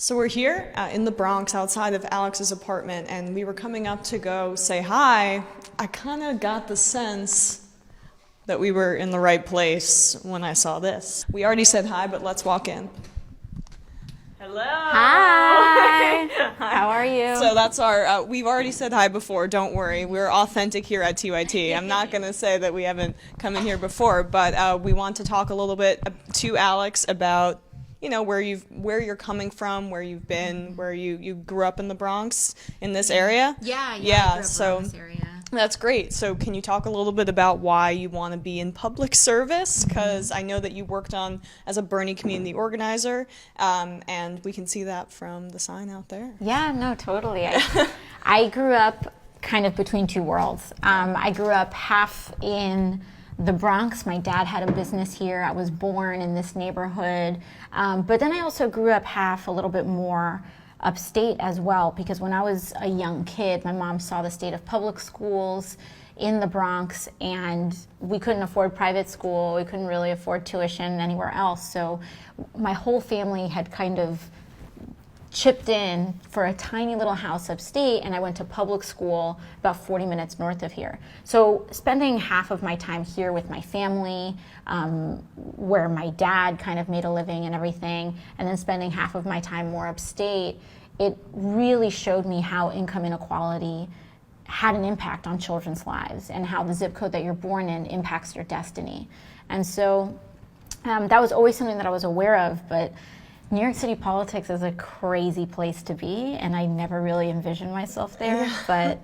So we're here in the Bronx outside of Alex's apartment, and we were coming up to go say hi. I kind of got the sense that we were in the right place when I saw this. We already said hi, but let's walk in. Hello. Hi. How are you? So that's our, we've already said hi before, don't worry. We're authentic here at TYT. I'm not going to say that we haven't come in here before, but we want to talk a little bit to Alex about, you know, where you're coming from, where you've been, where you grew up in the Bronx, in this area. Yeah, I grew up around this area. That's great. So can you talk a little bit about why you want to be in public service? Because I know that you worked as a Bernie community organizer, and we can see that from the sign out there. Yeah, no, totally. I grew up kind of between two worlds. I grew up half in the Bronx. My dad had a business here. I was born in this neighborhood. But then I also grew up half a little bit more upstate as well, because when I was a young kid, my mom saw the state of public schools in the Bronx, and we couldn't afford private school. We couldn't really afford tuition anywhere else. So my whole family had kind of chipped in for a tiny little house upstate, and I went to public school about 40 minutes north of here. So spending half of my time here with my family, where my dad kind of made a living and everything, and then spending half of my time more upstate, it really showed me how income inequality had an impact on children's lives and how the zip code that you're born in impacts your destiny. And so that was always something that I was aware of, but New York City politics is a crazy place to be, and I never really envisioned myself there. Yeah. But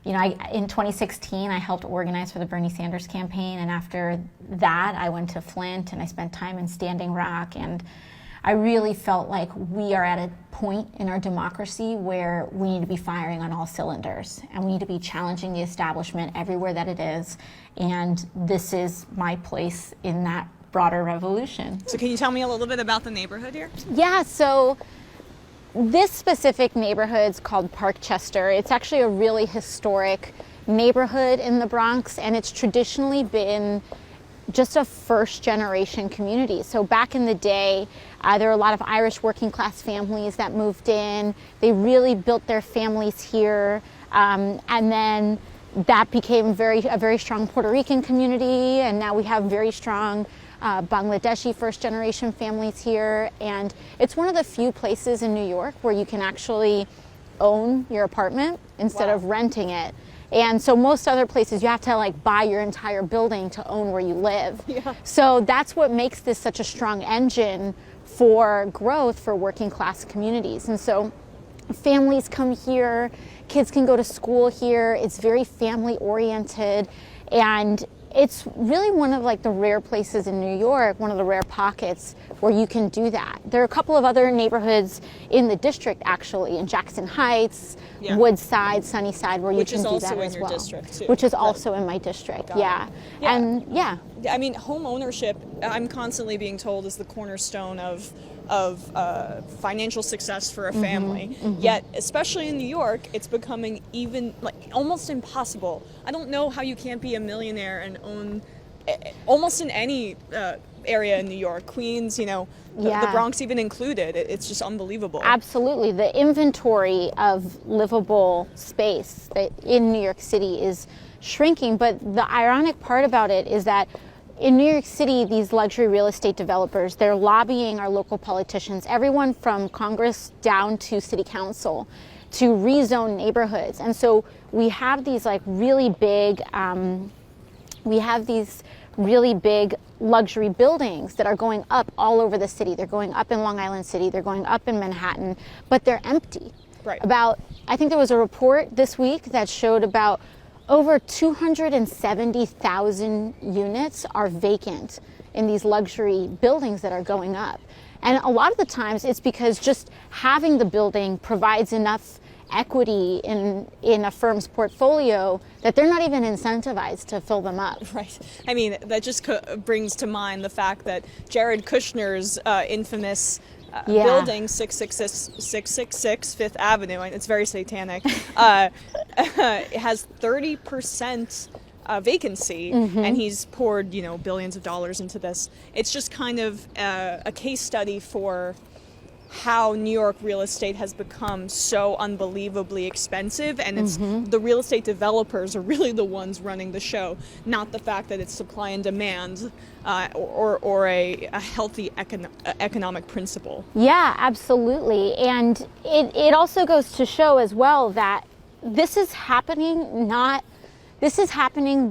you know, in 2016, I helped organize for the Bernie Sanders campaign, and after that, I went to Flint and I spent time in Standing Rock, and I really felt like we are at a point in our democracy where we need to be firing on all cylinders, and we need to be challenging the establishment everywhere that it is, and this is my place in that broader revolution. So can you tell me a little bit about the neighborhood here? Yeah, so this specific neighborhood is called Parkchester. It's actually a really historic neighborhood in the Bronx, and it's traditionally been just a first-generation community. So back in the day, there were a lot of Irish working-class families that moved in. They really built their families here, and then that became a very strong Puerto Rican community, and now we have very strong Bangladeshi first-generation families here, and it's one of the few places in New York where you can actually own your apartment instead of renting it. And so most other places you have to like buy your entire building to own where you live. Yeah. So that's what makes this such a strong engine for growth for working class communities. And so families come here, kids can go to school here, it's very family oriented, and it's really one of like the rare places in New York, one of the rare pockets where you can do that. There are a couple of other neighborhoods in the district actually, in Jackson Heights, Woodside, Sunnyside, where you can do that as well. Which is also in your district too. Which is also in my district, yeah. And yeah. I mean, home ownership, I'm constantly being told, is the cornerstone of financial success for a family. Yet, especially in New York, it's becoming even like almost impossible. I don't know how you can't be a millionaire and own almost in any area in New York, Queens, you know, the Bronx even included. It's just unbelievable. Absolutely. The inventory of livable space in New York City is shrinking, but the ironic part about it is that in New York City, these luxury real estate developers, they're lobbying our local politicians, everyone from Congress down to city council, to rezone neighborhoods. And so we have these like really big, luxury buildings that are going up all over the city. They're going up in Long Island City, they're going up in Manhattan, but they're empty. Right. I think there was a report this week that showed about over 270,000 units are vacant in these luxury buildings that are going up. And a lot of the times it's because just having the building provides enough equity in a firm's portfolio that they're not even incentivized to fill them up. Right. I mean, that just brings to mind the fact that Jared Kushner's infamous building 666 Fifth Avenue, and it's very satanic, it has 30% vacancy, and he's poured, billions of dollars into this. It's just kind of a case study for how New York real estate has become so unbelievably expensive, and it's the real estate developers are really the ones running the show, not the fact that it's supply and demand or a healthy economic principle. Yeah, absolutely. And it also goes to show as well that this is happening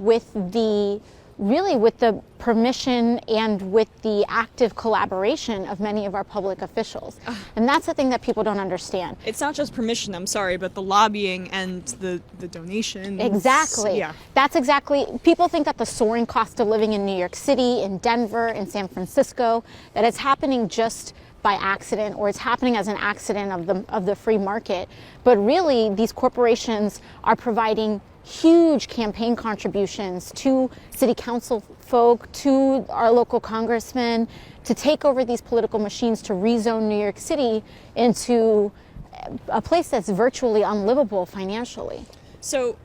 with the permission and with the active collaboration of many of our public officials. And that's the thing that people don't understand. It's not just permission, I'm sorry, but the lobbying and the donations. Exactly. Yeah. That's exactly, people think that the soaring cost of living in New York City, in Denver, in San Francisco, that it's happening just by accident, or it's happening as an accident of the free market. But really, these corporations are providing huge campaign contributions to city council folk, to our local congressmen, to take over these political machines to rezone New York City into a place that's virtually unlivable financially. So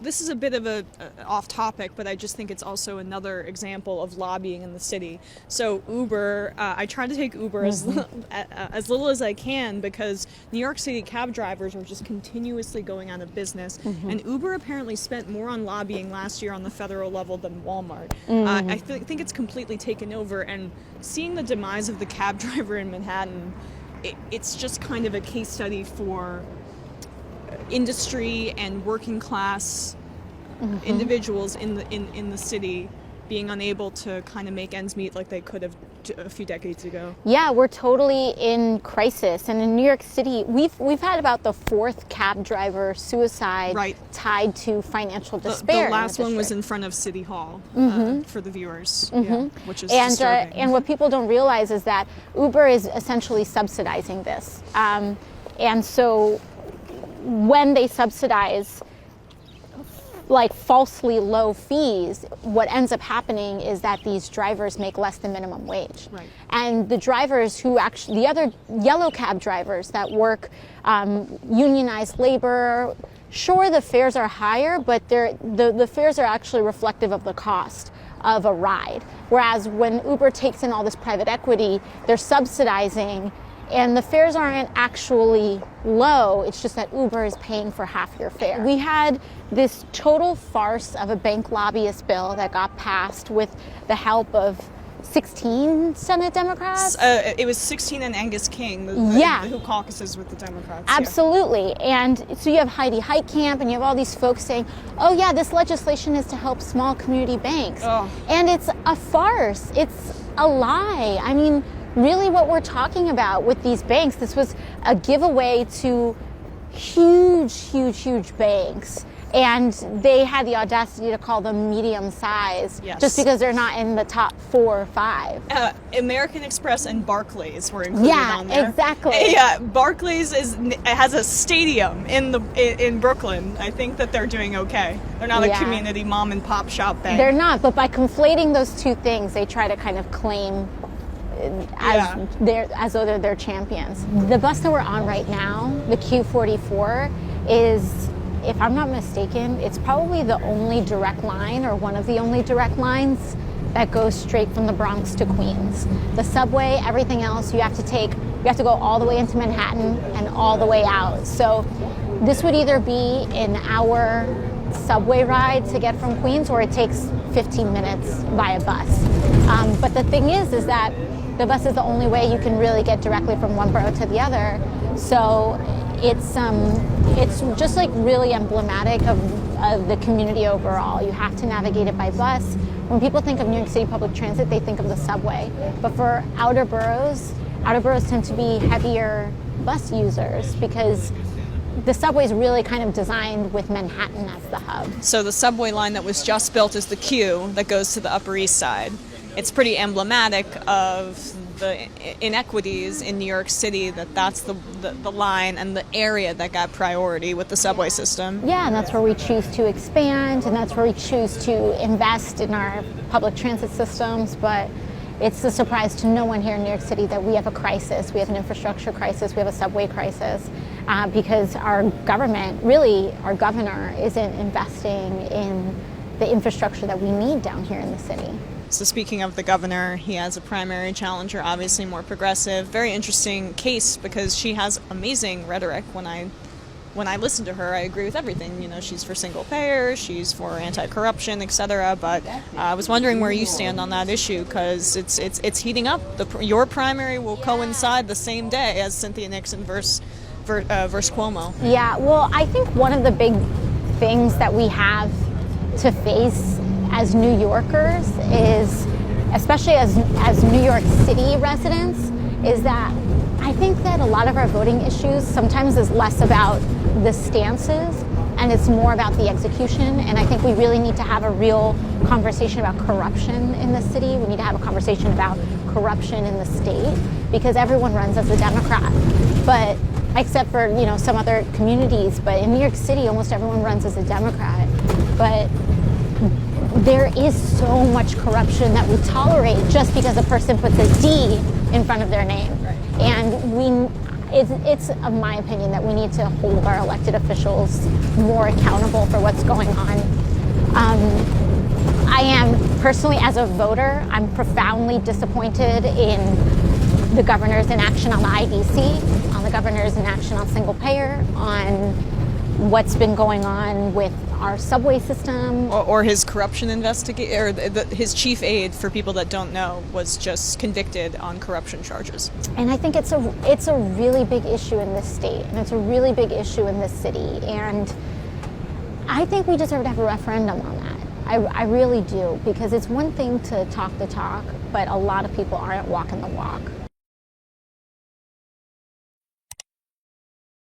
this is a bit of a off topic, but I just think it's also another example of lobbying in the city. So Uber, I try to take Uber as little as I can, because New York City cab drivers are just continuously going out of business. And Uber apparently spent more on lobbying last year on the federal level than Walmart. I think it's completely taken over, and seeing the demise of the cab driver in Manhattan, it's just kind of a case study for industry and working class individuals in the city being unable to kind of make ends meet like they could have a few decades ago. Yeah, we're totally in crisis, and in New York City, we've had about the 4th cab driver suicide tied to financial despair. The last one was in front of City Hall for the viewers, which is disturbing. And what people don't realize is that Uber is essentially subsidizing this, and so when they subsidize like falsely low fees, what ends up happening is that these drivers make less than minimum wage. Right. And the drivers who actually, the other yellow cab drivers that work unionized labor, sure, the fares are higher, but the fares are actually reflective of the cost of a ride. Whereas when Uber takes in all this private equity, they're subsidizing, and the fares aren't actually low, it's just that Uber is paying for half your fare. We had this total farce of a bank lobbyist bill that got passed with the help of 16 Senate Democrats? It was 16 and Angus King, who caucuses with the Democrats. Absolutely. Yeah. And so you have Heidi Heitkamp and you have all these folks saying, oh yeah, this legislation is to help small community banks. Oh. And it's a farce. It's a lie. I mean, really what we're talking about with these banks, this was a giveaway to huge banks. And they had the audacity to call them medium size, just because they're not in the top 4 or 5. American Express and Barclays were included on there. Yeah, exactly. Yeah, Barclays has a stadium in Brooklyn. I think that they're doing okay. They're not a community mom and pop shop bank. They're not, but by conflating those two things, they try to kind of claim as though they're their champions. The bus that we're on right now, the Q44, is, if I'm not mistaken, it's probably the only direct line, or one of the only direct lines, that goes straight from the Bronx to Queens. The subway, everything else, you have to go all the way into Manhattan and all the way out. So this would either be an hour subway ride to get from Queens, or it takes 15 minutes by a bus. But the thing is that the bus is the only way you can really get directly from one borough to the other. So it's just like really emblematic of the community overall. You have to navigate it by bus. When people think of New York City public transit, they think of the subway. But for outer boroughs tend to be heavier bus users, because the subway is really kind of designed with Manhattan as the hub. So the subway line that was just built is the Q that goes to the Upper East Side. It's pretty emblematic of the inequities in New York City, that's the line and the area that got priority with the subway system. Yeah, and that's where we choose to expand, and that's where we choose to invest in our public transit systems. But it's a surprise to no one here in New York City that we have a crisis. We have an infrastructure crisis. We have a subway crisis, because our government, really our governor, isn't investing in the infrastructure that we need down here in the city. So speaking of the governor, he has a primary challenger, obviously more progressive. Very interesting case because she has amazing rhetoric. When I listen to her, I agree with everything. You know, she's for single payer, she's for anti-corruption, etc. But I was wondering where you stand on that issue because it's heating up. Your primary will coincide the same day as Cynthia Nixon versus Cuomo. Yeah, well, I think one of the big things that we have to face as New Yorkers is, especially as New York City residents, is that I think that a lot of our voting issues sometimes is less about the stances and it's more about the execution. And I think we really need to have a real conversation about corruption in the city. We need to have a conversation about corruption in the state because everyone runs as a Democrat, but except for, you know, some other communities. But in New York City, almost everyone runs as a Democrat. But there is so much corruption that we tolerate just because a person puts a D in front of their name. Right. And it's of my opinion that we need to hold our elected officials more accountable for what's going on. I am personally, as a voter, I'm profoundly disappointed in the governor's inaction on the IDC, on the governor's inaction on single payer, on what's been going on with our subway system. Or his corruption investigator, his chief aide, for people that don't know, was just convicted on corruption charges. And I think it's a really big issue in this state, and it's a really big issue in this city. And I think we deserve to have a referendum on that. I really do, because it's one thing to talk the talk, but a lot of people aren't walking the walk.